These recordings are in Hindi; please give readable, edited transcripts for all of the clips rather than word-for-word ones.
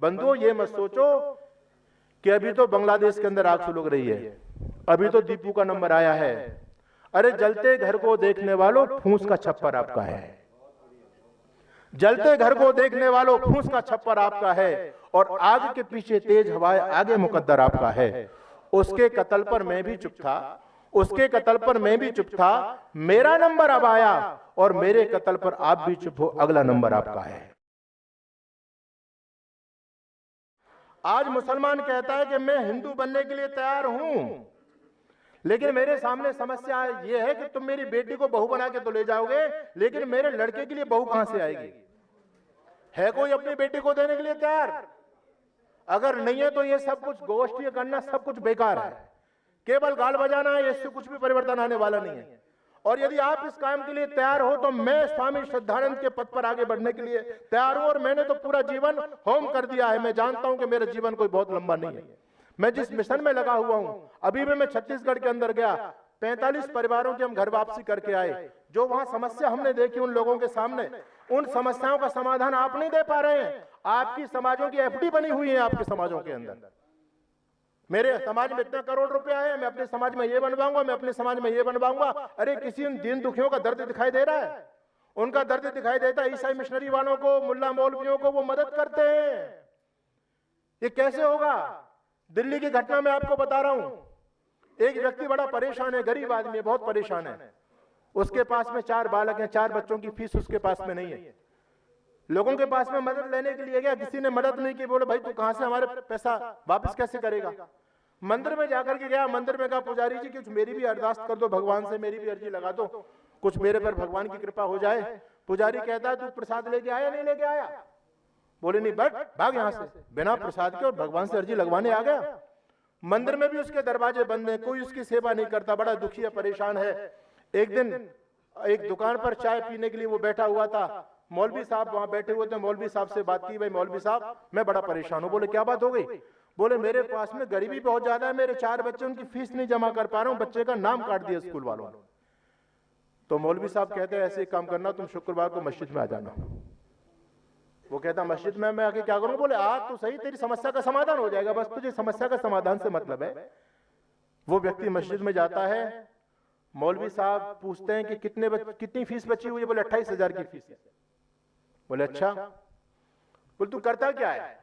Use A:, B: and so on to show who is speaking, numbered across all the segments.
A: बंधुओं, ये मत सोचो कि अभी तो बांग्लादेश के अंदर आग सुलग रही है, अभी तो दीपू का नंबर आया है। अरे जलते घर को देखने वालों, फूंस का छप्पर आपका है। जलते घर को देखने वालों, फूंस का छप्पर आपका है, और आग के पीछे तेज हवाएं, आगे मुकद्दर आपका है। उसके कत्ल पर मैं भी चुप था, उसके कत्ल पर मैं भी चुप था, मेरा नंबर अब आया, और मेरे कत्ल पर आप भी चुप हो, अगला नंबर आपका है। आज मुसलमान कहता है कि मैं हिंदू बनने के लिए तैयार हूं, लेकिन मेरे सामने समस्या यह है कि तुम मेरी बेटी को बहू बना के तो ले जाओगे, लेकिन मेरे लड़के के लिए बहू कहां से आएगी? है कोई अपनी बेटी को देने के लिए तैयार? अगर नहीं है तो ये सब कुछ गोष्ठी करना सब कुछ बेकार है, केवल गाल बजाना है, इससे कुछ भी परिवर्तन आने वाला नहीं है। और यदि आप इस काम के लिए तैयार हो तो मैं स्वामी श्रद्धानंद के पथ पर आगे बढ़ने के लिए तैयार हूं, और मैंने तो पूरा जीवन होम कर दिया है। मैं जानता हूं कि मेरा जीवन कोई बहुत लंबा नहीं है। मैं जिस मिशन में लगा हुआ हूं, अभी भी मैं छत्तीसगढ़ के अंदर गया, 45 परिवारों की हम घर वापसी करके आए। जो वहां समस्या हमने देखी उन लोगों के सामने, उन समस्याओं का समाधान आप नहीं दे पा रहे हैं। आपकी समाजों की एफडी बनी हुई है आपके समाजों के अंदर। मेरे समाज में इतना करोड़ रुपया है, मैं अपने समाज में ये बनवाऊंगा, मैं अपने समाज में ये बनवाऊंगा। अरे किसी दीन दुखियों का दर्द दिखाई दे रहा है? उनका दर्द दिखाई देता है। ईसाई मिशनरी वालों को, मुल्ला मौलवियों को वो मदद करते हैं। ये कैसे होगा? दिल्ली की घटना में आपको बता रहा हूं, एक व्यक्ति बड़ा परेशान है, गरीब आदमी है, बहुत परेशान है। उसके पास में 4 बालक हैं, 4 बच्चों की फीस उसके पास में नहीं है। लोगों के पास में मदद लेने के लिए गया, किसी ने मदद नहीं की। बोले भाई तू कहां से हमारे पैसा वापस कैसे करेगा? मंदिर में जाकर के गया, मंदिर में कहा पुजारी जी कुछ मेरी भी अरदास कर दो, भगवान से मेरी भी अर्जी लगा दो, कुछ मेरे पर भगवान की कृपा हो जाए। पुजारी कहता है तू प्रसाद लेके आया नहीं लेके आया? बोले नहीं, बैठ भाग यहां से, बिना प्रसाद के और भगवान से अर्जी लगवाने आ गया। मंदिर में भी उसके दरवाजे बंद हैं, कोई उसकी सेवा नहीं करता, बड़ा दुखी है, परेशान है। एक दिन एक दुकान पर चाय पीने के लिए वो बैठा हुआ था, मौलवी साहब वहां बैठे हुए थे। मौलवी साहब से बात की, भाई मौलवी साहब मैं बड़ा परेशान हूं। बोले क्या बात हो गई? बोले मेरे पास में गरीबी बहुत ज्यादा है, मेरे 4 बच्चे, उनकी फीस नहीं जमा कर पा रहा हूं, बच्चे का नाम काट दिया स्कूल वालों ने। तो मौलवी साहब कहते हैं ऐसे काम करना, तुम शुक्रवार को मस्जिद में आ जाना। वो कहता मस्जिद में मैं आके क्या करूं? बोले आ तो सही, तेरी समस्या का समाधान हो जाएगा, बस तुझे समस्या का समाधान से मतलब है। वो व्यक्ति मस्जिद में जाता है, मौलवी साहब पूछते हैं कि कितनी फीस बची हुई है? बोले 28,000 की फीस है। बोले अच्छा। बोले तू करता क्या है?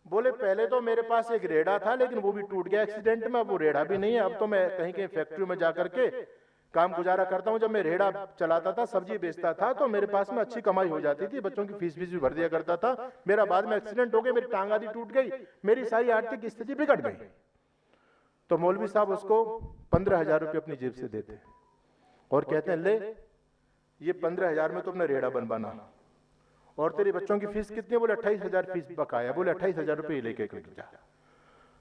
A: बोले पहले तो मेरे पास एक रेड़ा था, लेकिन वो भी टूट गया एक्सीडेंट में, अब वो रेड़ा भी नहीं है। अब तो मैं कहीं कहीं फैक्ट्री में जाकर के काम गुजारा करता हूं। जब मैं रेड़ा चलाता था, सब्जी बेचता था, तो मेरे पास में अच्छी कमाई हो जाती थी, बच्चों की फीस भी भर दिया करता था। मेरा बाद में एक्सीडेंट हो गया, मेरी टांग आदि टूट गई, मेरी सारी आर्थिक स्थिति बिगड़ गई। तो मौलवी साहब उसको 15,000 रुपये अपनी जेब से देते और कहते हैं ले ये 15,000 में तो अपना रेड़ा बनवाना, और तेरे बच्चों की फीस कितनी? बोले 28,000 फीस बकाया। बोले 28,000 रुपये लेके जा।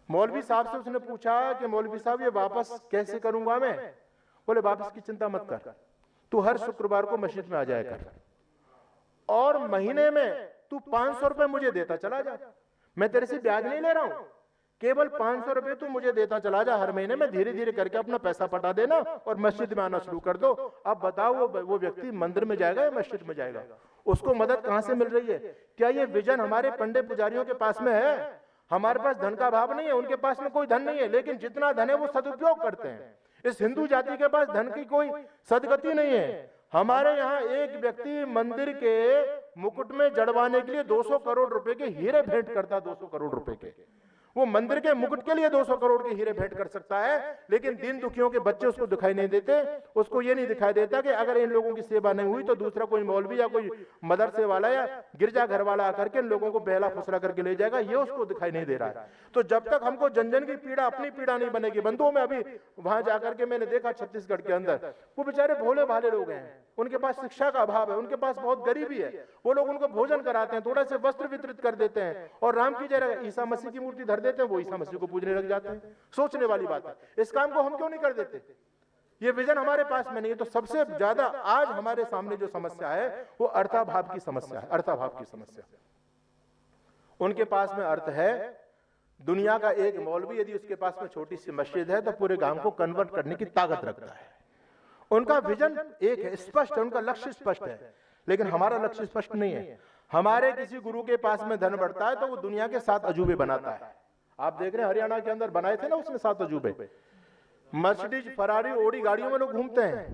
A: मौलवी साहब से उसने पूछा कि मौलवी साहब ये वापस कैसे करूंगा मैं? बोले वापस की चिंता मत कर, तू हर शुक्रवार को मस्जिद में आ जाया कर, और महीने में तू 500 रुपए मुझे देता चला जा। मैं तेरे से ब्याज नहीं ले रहा हूं, केवल 500 रुपए तू मुझे देता चला जा हर महीने में, धीरे धीरे करके अपना पैसा पटा देना और मस्जिद में आना शुरू कर दो। अब बताओ वो व्यक्ति मंदिर में जाएगा या मस्जिद में जाएगा? उसको मदद कहां से मिल रही है? क्या ये विजन हमारे पंडित पुजारियों के पास में है? हमारे पास धन का अभाव नहीं है, उनके पास में कोई धन नहीं है, लेकिन जितना धन है वो सदुपयोग करते हैं। इस हिंदू जाति के पास धन की कोई सदगति नहीं है। हमारे यहाँ एक व्यक्ति मंदिर के मुकुट में जड़वाने के लिए 200 करोड़ रुपए के हीरे भेंट करता, 200 करोड़ रुपए के। वो मंदिर के मुकुट के लिए 200 करोड़ के हीरे भेंट कर सकता है, लेकिन दीन दुखियों के बच्चे उसको दिखाई नहीं देते। उसको ये नहीं दिखाई देता कि अगर इन लोगों की सेवा नहीं हुई तो दूसरा कोई मौलवी या कोई मदरसे वाला या गिरजा घर वाला आकर के इन लोगों को बहला फुसला करके ले जाएगा, ये उसको दिखाई नहीं दे रहा है। तो जब तक हमको जन जन की पीड़ा अपनी पीड़ा नहीं बनेगी। बंधुओं में अभी वहां जाकर के मैंने देखा छत्तीसगढ़ के अंदर, वो बेचारे भोले भाले लोग हैं, उनके पास शिक्षा का अभाव है, उनके पास बहुत गरीबी है। वो लोग उनको भोजन कराते हैं, थोड़ा से वस्त्र वितरित कर देते हैं, और राम की जगह ईसा मसीह की मूर्ति धर देते हैं, वो ईसा मसीह को पूजने लग जाते हैं। सोचने वाली बात है, इस काम को हम क्यों नहीं कर देते? ये विजन हमारे पास में नहीं है। तो सबसे ज्यादा आज हमारे सामने जो समस्या है वो अर्थाभाव की समस्या है। अर्थाभाव की समस्या, उनके पास में अर्थ है। दुनिया का एक मौलवी यदि उसके पास में छोटी सी मस्जिद है तो पूरे गांव को कन्वर्ट करने की ताकत रखता है। उनका विजन एक है, स्पष्ट है, उनका लक्ष्य स्पष्ट है, लेकिन हमारा लक्ष्य स्पष्ट नहीं है। हमारे किसी गुरु के पास में धन बढ़ता है तो वो दुनिया के 7 अजूबे बनाता है। आप देख रहे हैं हरियाणा के अंदर बनाए थे ना उसने 7 अजूबे। मर्सिडीज, फरारी, ओडी गाड़ियों में लोग घूमते हैं,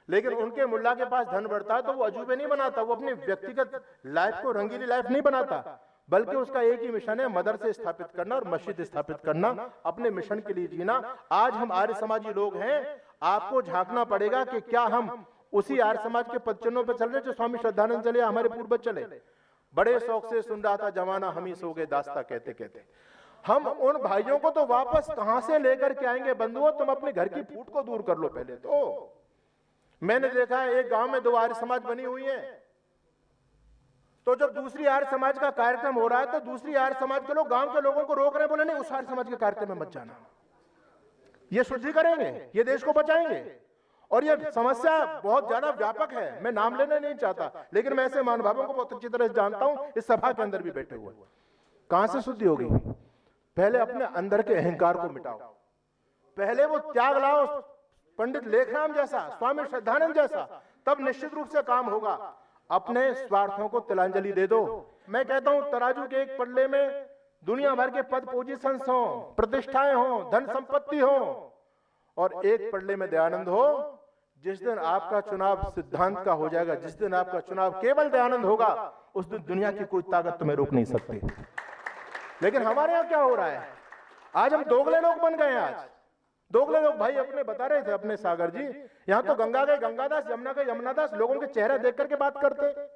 A: लेकिन उनके मुल्ला के पास धन बढ़ता है तो वो अजूबे नहीं बनाता, वो अपनी व्यक्तिगत लाइफ को रंगीली लाइफ नहीं बनाता, बल्कि उसका एक ही मिशन है, मदरसे स्थापित करना और मस्जिद स्थापित करना, अपने मिशन के लिए जीना। आज हम आर्य समाजी लोग हैं, आपको झांकना पड़ेगा कि क्या हम उसी आर्य समाज के पदचिन्हों पर चल रहे जो स्वामी श्रद्धानंद चले, हमारे पूर्वज चले। बड़े शौक से सुन रहा था जमाना हम ही सो गए दास्ता कहते कहते। हम उन भाइयों को तो वापस कहां से लेकर के आएंगे बंधुओं? तुम अपने घर की फूट को दूर कर लो पहले तो। मैंने देखा है एक गांव में 2 आर्य समाज बनी हुई है, तो जब दूसरी आर्य समाज का कार्यक्रम हो रहा है तो दूसरी आर्य समाज के लोग गांव के लोगों को रोक रहे हैं, बोले नहीं उस आर्य समाज के कार्यक्रम में मत जाना, ये शुद्धि करेंगे, ये देश को बचाएंगे। और ये समस्या बहुत ज्यादा व्यापक है, मैं नाम लेना नहीं चाहता, लेकिन मैं ऐसे महानुभावों को बहुत अच्छी तरह से जानता हूं, इस सभा के अंदर भी बैठे हुए। कहां से शुद्धि होगी? पहले अपने अंदर के अहंकार को मिटाओ, पहले वो त्याग लाओ, पंडित लेखराम जैसा, स्वामी श्रद्धानंद जैसा, तब निश्चित रूप से काम होगा। अपने स्वार्थों को तिलांजलि दे दो। मैं कहता हूं तराजू के एक पल्ले में दुनिया भर के पद पोजीशंस हो, प्रतिष्ठाएं हो, धन संपत्ति हो, और एक पल्ले में दयानंद हो। जिस दिन आपका चुनाव सिद्धांत का हो जाएगा, जिस दिन आपका चुनाव केवल दयानंद होगा, उस दिन दुनिया की कोई ताकत तुम्हें रोक नहीं सकती। लेकिन हमारे यहाँ क्या हो रहा है? आज हम दोगले लोग बन गए हैं। आज दोगले लोग, भाई अपने बता रहे थे अपने सागर जी, यहाँ तो गंगा गए गंगादास, यमुना गए यमुनादास, लोगों के चेहरा देख करके बात करते।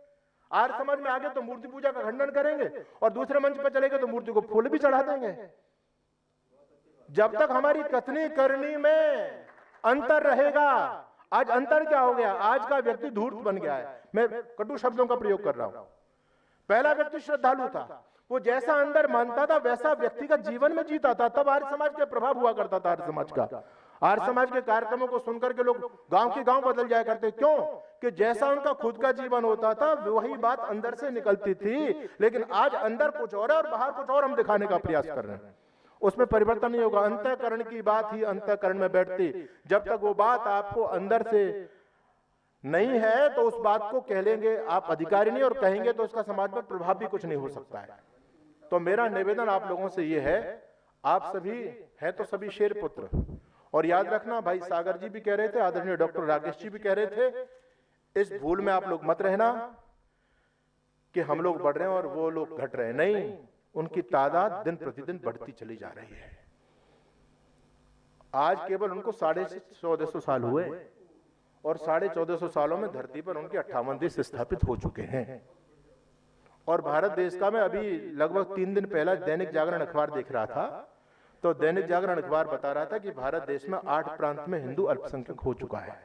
A: आर्य समाज में आगे तो मूर्ति पूजा का खंडन करेंगे और दूसरे मंच पर चलेंगे तो मूर्ति को फूल भी चढ़ा देंगे। जब तक हमारी कथनी करनी में अंतर रहेगा, आज अंतर क्या हो गया? आज का व्यक्ति धूर्त बन गया है। मैं कटु शब्दों का प्रयोग कर रहा हूं। पहला व्यक्ति श्रद्धालु था, वो जैसा अंदर मानता था वैसा व्यक्तिगत जीवन में जीता था, तब आर्य समाज के प्रभाव हुआ करता था। आर्य समाज का, आर्य समाज के कार्यक्रमों को सुनकर के लोग गांव के गांव बदल जाया करते। क्यों? कि जैसा उनका खुद का जीवन होता था वही बात अंदर से निकलती थी। लेकिन आज अंदर कुछ और है और बाहर कुछ और हम दिखाने का प्रयास कर रहे हैं, उसमें परिवर्तन नहीं होगा। अंतःकरण की बात ही अंतःकरण में बैठती। जब तक वो बात आपको अंदर से नहीं है तो उस बात को कह लेंगे आप अधिकारी नहीं, और कहेंगे तो उसका समाज में प्रभाव भी कुछ नहीं हो सकता है। तो मेरा निवेदन आप लोगों से ये है, आप सभी हैं तो सभी शेर पुत्र, और याद रखना भाई सागर जी भी कह रहे थे, आदरणीय डॉक्टर राकेश जी भी कह रहे थे, इस भूल में आप लोग मत रहना कि हम लोग बढ़ रहे हैं और वो लोग घट रहे हैं। नहीं, उनकी तादाद दिन प्रतिदिन बढ़ती चली जा रही है। आज केवल उनको 1450 साल हुए और 1450 सालों में धरती पर उनके 58 देश स्थापित हो चुके हैं। और भारत देश का मैं अभी लगभग 3 दिन पहला दैनिक जागरण अखबार देख रहा था, तो दैनिक जागरण अखबार बता रहा था कि भारत देश में 8 प्रांत में हिंदू अल्पसंख्यक हो चुका है।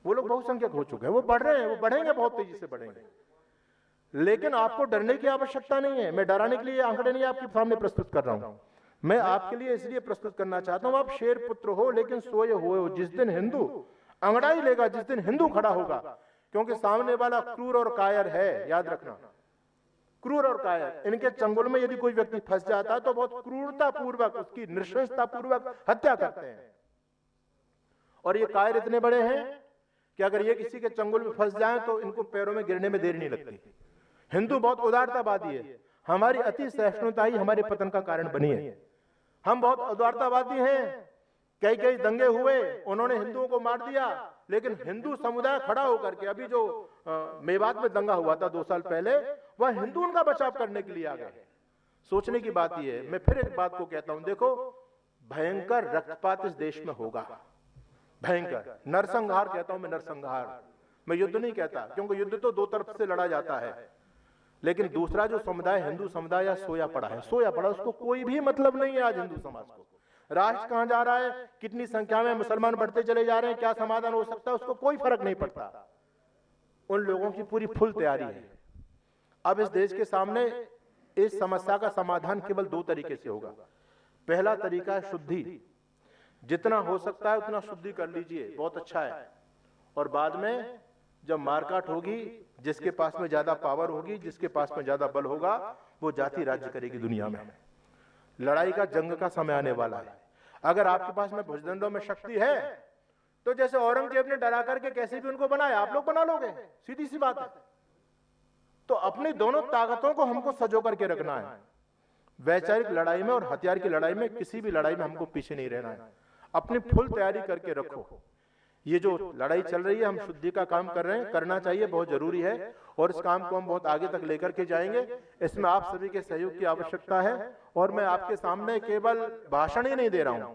A: वो लोग बहुसंख्यक हो चुके हैं, वो बढ़ रहे हैं, वो बढ़ेंगे, बहुत तेजी से बढ़ेंगे। लेकिन आपको डरने की आवश्यकता नहीं है। मैं डराने के लिए आंकड़े नहीं आपके सामने प्रस्तुत कर रहा हूं, मैं आपके लिए इसलिए प्रस्तुत करना चाहता हूं, आप शेर पुत्र हो लेकिन सोए हुए हो। जिस दिन हिंदू अंगड़ाई लेगा, जिस दिन हिंदू खड़ा होगा, क्योंकि सामने वाला क्रूर और कायर है, याद रखना, क्रूर और कायर। इनके चंगुल में यदि कोई व्यक्ति फंस जाता है तो बहुत क्रूरता पूर्वक, उसकी नृशंसता पूर्वक हत्या करते हैं। और ये कायर इतने बड़े हैं कि अगर ये किसी के चंगुल में फंस जाए तो इनको पैरों में गिरने में देर नहीं लगती। हिंदू बहुत उदारतावादी है, हमारी अति सहिष्णुता ही हमारे पतन का कारण बनी है। हम बहुत उदारतावादी हैं, कई दंगे हुए, उन्होंने हिंदुओं को मार दिया, लेकिन हिंदू समुदाय खड़ा होकर के, अभी जो मेवात में दंगा हुआ था 2 साल पहले, वह हिंदू उनका बचाव करने के लिए आ गए। सोचने की बात यह है। मैं फिर एक बात को कहता हूं, देखो भयंकर रक्तपात इस देश में होगा, भयंकर नरसंहार कहता हूं मैं, नरसंहार। मैं युद्ध नहीं कहता, क्योंकि युद्ध तो 2 तरफ से लड़ा जाता है, लेकिन दूसरा जो समुदाय हिंदू समुदाय या सोया पड़ा है, सोया पड़ा, उसको कोई भी मतलब नहीं है आज हिंदू समाज को। राष्ट्र कहां जा रहा है, कितनी संख्या में मुसलमान बढ़ते चले जा रहे हैं, क्या समाधान हो सकता है, उसको कोई फर्क नहीं पड़ता। उन लोगों की पूरी फुल तैयारी है। अब इस देश के सामने इस समस्या का समाधान केवल 2 तरीके से होगा। पहला तरीका है शुद्धि, जितना हो सकता है उतना शुद्धि कर लीजिए, बहुत अच्छा है। और बाद में जब मारकाट होगी, जिसके पास में ज्यादा पावर होगी, जिसके पास में ज्यादा बल होगा, वो जाति राज्य करेगी दुनिया में। लड़ाई का, जंग का समय आने वाला है। अगर आपके पास में भुजदंडों में शक्ति है तो जैसे औरंगजेब ने डरा करके कैसे भी उनको बनाया, आप लोग बना लोगे, सीधी सी बात है। तो अपनी दोनों ताकतों को हमको सजो करके रखना है। वैचारिक लड़ाई में और हथियार की लड़ाई में, किसी भी लड़ाई में हमको पीछे नहीं रहना है। अपनी फुल तैयारी करके रखो। ये जो लड़ाई चल रही है, हम शुद्धि का काम कर रहे हैं, करना चाहिए, बहुत जरूरी है, और इस काम को हम बहुत आगे तक लेकर के जाएंगे। इसमें आप सभी के सहयोग की आवश्यकता है। और मैं आपके सामने केवल भाषण ही नहीं दे रहा हूं,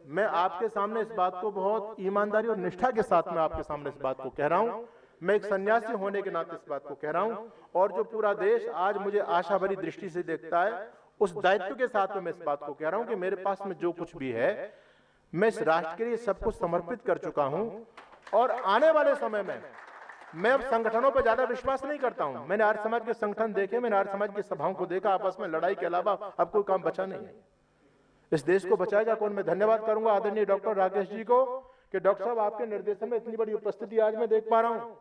A: मैं आपके सामने इस बात को बहुत ईमानदारी और निष्ठा के साथ मैं आपके सामने इस बात को कह रहा हूं। मैं एक सन्यासी होने के नाते इस बात को कह रहा हूं, और जो पूरा देश आज मुझे आशा भरी दृष्टि से देखता है, उस दायित्व के साथ में मैं इस बात को कह रहा हूं कि मेरे पास में जो कुछ भी है, मैं इस राष्ट्र के लिए सब कुछ समर्पित कर चुका हूं। और आने वाले समय में मैं अब संगठनों पर ज्यादा विश्वास नहीं करता हूं। मैंने आर्य समाज के संगठन देखे, मैंने आर्य समाज की सभाओं को देखा, आपस में लड़ाई के अलावा अब कोई काम बचा नहीं है। इस देश को बचाएगा कौन? मैं धन्यवाद करूंगा आदरणीय डॉक्टर राकेश जी को कि डॉक्टर साहब आपके निर्देशन में इतनी बड़ी उपस्थिति आज मैं देख पा रहा हूं।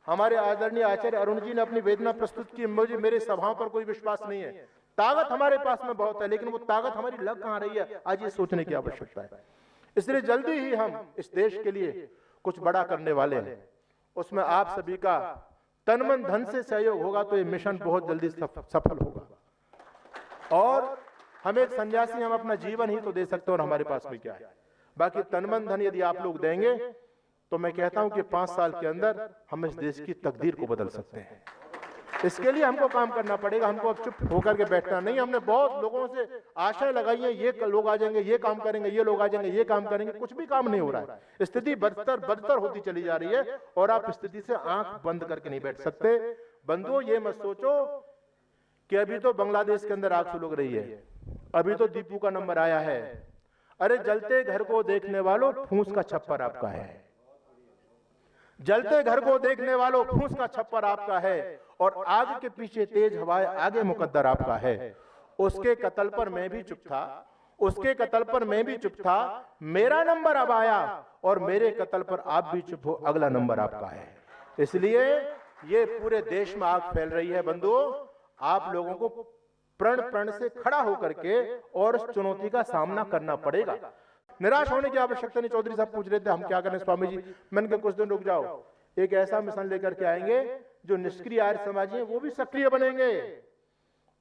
A: हमारे आदरणीय आचार्य अरुण जी ने अपनी वेदना प्रस्तुत की। मुझे मेरे सभाओं पर कोई विश्वास नहीं है। ताकत हमारे पास में बहुत है, लेकिन वो ताकत हमारी लग कहां रही है, आज ये सोचने की आवश्यकता है। इसलिए जल्दी ही हम इस देश के लिए कुछ बड़ा करने वाले हैं। उसमें आप सभी का तन मन धन से सहयोग होगा तो ये मिशन बहुत जल्दी सफल होगा। और हम एक सन्यासी, हम अपना जीवन ही तो दे सकते हैं, और हमारे पास में क्या है। बाकी तन मन धन यदि आप लोग देंगे तो मैं कहता हूं कि 5 साल के अंदर हम इस देश की तकदीर को बदल सकते हैं। इसके लिए हमको काम करना पड़ेगा। हमको अब चुप होकर के बैठना नहीं। हमने बहुत लोगों से आशाएं लगाई हैं, ये लोग आ जाएंगे, ये काम करेंगे, ये लोग आ जाएंगे, ये काम करेंगे, कुछ भी काम नहीं हो रहा है। स्थिति बदतर होती चली जा रही है, और आप स्थिति से आंख बंद करके नहीं बैठ सकते। बंधुओं, ये मत सोचो कि अभी तो बांग्लादेश के अंदर आग सुलग रही है, अभी तो दीपू का नंबर आया है। अरे जलते घर को देखने वालों, फूंस का छप्पर आपका है। जलते घर को देखने वालों, फूंस का छप्पर आपका है, और आग के पीछे तेज हवाएं, आगे मुकद्दर आपका है। उसके कत्ल पर मैं भी चुप था, उसके कत्ल पर मैं भी चुप था, मेरा नंबर अब आया, और मेरे कत्ल पर आप भी चुप हो, अगला नंबर आपका है। इसलिए ये पूरे देश में आग फैल रही है। बंधुओं, आप लोगों को प्रण से खड़ा होकर के और उस चुनौती का सामना करना पड़ेगा। निराश होने की आवश्यकता नहीं। चौधरी साहब पूछ रहे थे हम क्या करें स्वामी जी, मैंने कहा कुछ दिन रुक जाओ, एक ऐसा मिशन लेकर के आएंगे जो निष्क्रिय आर्य समाजी हैं वो भी सक्रिय बनेंगे,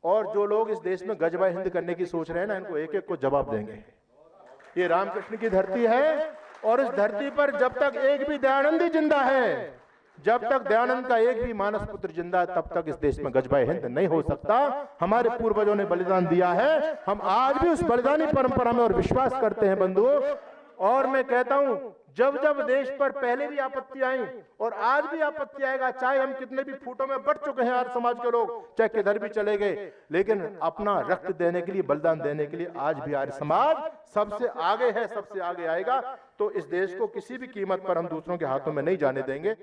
A: और जो लोग इस देश में गजबा हिंद करने की सोच रहे हैं ना, इनको एक एक को जवाब देंगे। ये रामकृष्ण की धरती है, और इस धरती पर जब तक एक भी दयानंदी जिंदा है, जब तक दयानंद का एक भी मानस पुत्र जिंदा है, तब तक इस देश में गजबा हिंद नहीं हो सकता। हमारे पूर्वजों ने बलिदान दिया है, हम आज भी उस बलिदानी परंपरा में और विश्वास करते हैं बंधुओं। और मैं कहता हूं, जब जब देश पर पहले भी आपत्ति आई और आज भी आपत्ति आएगा, चाहे हम कितने भी फूटों में बट चुके हैं आर्य समाज के लोग, चाहे किधर भी चले गए, लेकिन अपना रक्त देने के लिए, बलिदान देने के लिए आज भी आर्य समाज सबसे आगे है, सबसे आगे आएगा। तो इस देश को किसी भी कीमत पर हम दूसरों के हाथों में नहीं जाने देंगे।